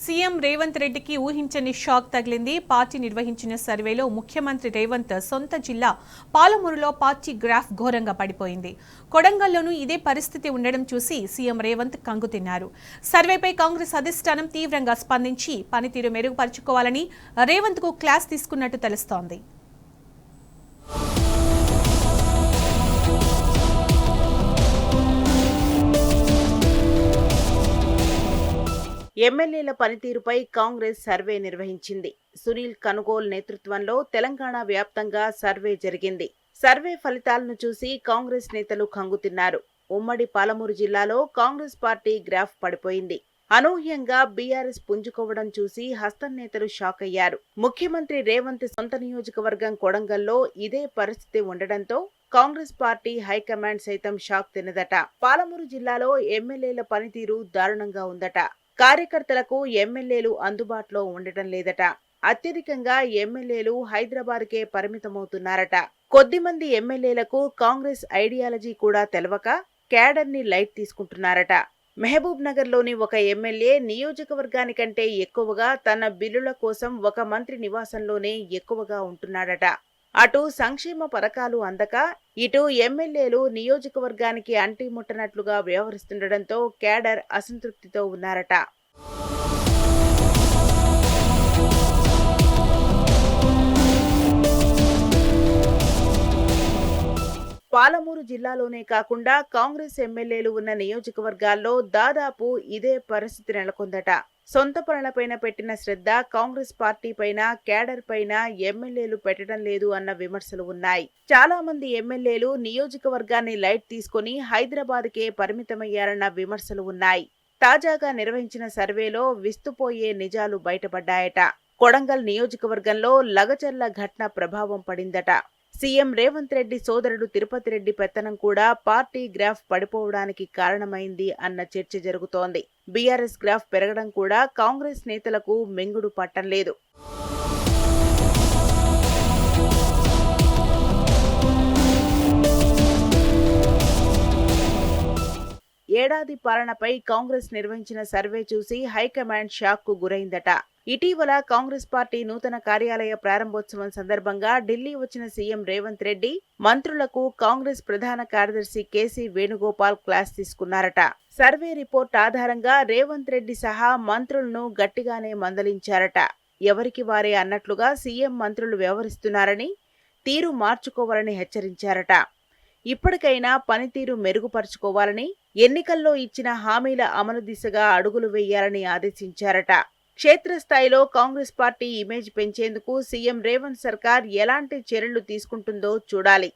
CM Revanth రెడ్డికి ఊహించని shock తగిలింది. పార్టీ నిర్వహించిన సర్వేలో ముఖ్యమంత్రి రేవంత్ సొంత జిల్లా పాలమూరులో పార్టీ గ్రాఫ్ ఘోరంగా పడిపోయింది. కొడంగల్లోనూ ఇదే పరిస్థితి ఉండడం చూసి సీఎం రేవంత్ కంగుతిన్నారు. సర్వేపై కాంగ్రెస్ అధిష్టానం తీవ్రంగా స్పందించి పనితీరు మెరుగుపరుచుకోవాలని రేవంత్కు క్లాస్ తీసుకున్నట్టు తెలుస్తోంది. ఎమ్మెల్యేల పనితీరుపై కాంగ్రెస్ సర్వే నిర్వహించింది. సునీల్ కనుగోల్ నేతృత్వంలో తెలంగాణ వ్యాప్తంగా సర్వే జరిగింది. సర్వే ఫలితాలను చూసి కాంగ్రెస్ నేతలు కంగుతిన్నారు. ఉమ్మడి పాలమూరు జిల్లాలో కాంగ్రెస్ పార్టీ గ్రాఫ్ పడిపోయింది. అనూహ్యంగా బీఆర్ఎస్ పుంజుకోవడం చూసి హస్తం నేతలు షాక్ అయ్యారు. ముఖ్యమంత్రి రేవంత్ సొంత నియోజకవర్గం కొడంగల్లో ఇదే పరిస్థితి ఉండడంతో కాంగ్రెస్ పార్టీ హైకమాండ్ సైతం షాక్ తిన్నదట. పాలమూరు జిల్లాలో ఎమ్మెల్యేల పనితీరు దారుణంగా ఉందట. కార్యకర్తలకు ఎమ్మెల్యేలు అందుబాటులో ఉండటం లేదట. అత్యధికంగా ఎమ్మెల్యేలు హైదరాబాద్కే పరిమితమవుతున్నారట. కొద్దిమంది ఎమ్మెల్యేలకు కాంగ్రెస్ ఐడియాలజీ కూడా తెలవక క్యాడర్ని లైట్ తీసుకుంటున్నారట. మహబూబ్ నగర్లోని ఒక ఎమ్మెల్యే నియోజకవర్గానికంటే ఎక్కువగా తన బిల్లుల కోసం ఒక మంత్రి నివాసంలోనే ఎక్కువగా ఉంటున్నాడట. అటు సంక్షేమ పథకాలు అందక ఇటు ఎమ్మెల్యేలు నియోజకవర్గానికి అంటిముట్టనట్లుగా వ్యవహరిస్తుండటంతో క్యాడర్ అసంతృప్తితో ఉన్నారట. పాలమూరు జిల్లాలోనే కాకుండా కాంగ్రెస్ ఎమ్మెల్యేలు ఉన్న నియోజకవర్గాల్లో దాదాపు ఇదే పరిస్థితి నెలకొందట. సొంత పనులపైన పెట్టిన శ్రద్ధ కాంగ్రెస్ పార్టీ పైన, క్యాడర్ పైన ఎమ్మెల్యేలు పెట్టడం లేదు అన్న విమర్శలు ఉన్నాయి. చాలా మంది ఎమ్మెల్యేలు నియోజకవర్గాన్ని లైట్ తీసుకుని హైదరాబాద్కే పరిమితమయ్యారన్న విమర్శలు ఉన్నాయి. తాజాగా నిర్వహించిన సర్వేలో విస్తుపోయే నిజాలు బయటపడ్డాయట. కొడంగల్ నియోజకవర్గంలో లగచర్ల ఘటన ప్రభావం పడిందట. సీఎం రేవంత్ రెడ్డి సోదరుడు తిరుపతి రెడ్డి పెత్తనం కూడా పార్టీ గ్రాఫ్ పడిపోవడానికి కారణమైంది అన్న చర్చ జరుగుతోంది. బీఆర్ఎస్ గ్రాఫ్ పెరగడం కూడా కాంగ్రెస్ నేతలకు మెంగుడు పట్టం లేదు. ఏడాది పాలనపై కాంగ్రెస్ నిర్వహించిన సర్వే చూసి హైకమాండ్ షాక్ కు గురైందట. ఇటీవల కాంగ్రెస్ పార్టీ నూతన కార్యాలయ ప్రారంభోత్సవం సందర్భంగా ఢిల్లీ వచ్చిన సీఎం రేవంత్ రెడ్డి మంత్రులకు కాంగ్రెస్ ప్రధాన కార్యదర్శి కేసీ వేణుగోపాల్ క్లాస్ తీసుకున్నారట. సర్వే రిపోర్ట్ ఆధారంగా రేవంత్ రెడ్డి సహా మంత్రులను గట్టిగానే మందలించారట. ఎవరికి వారే అన్నట్లుగా సీఎం మంత్రులు వ్యవహరిస్తున్నారని, తీరు మార్చుకోవాలని హెచ్చరించారట. ఇప్పటికైనా పనితీరు మెరుగుపరుచుకోవాలని, ఎన్నికల్లో ఇచ్చిన హామీల అమలు దిశగా అడుగులు వేయాలని ఆదేశించారట. క్షేత్రస్థాయిలో కాంగ్రెస్ పార్టీ ఇమేజ్ పెంచేందుకు సీఎం రేవంత్ సర్కార్ ఎలాంటి చర్యలు తీసుకుంటుందో చూడాలి.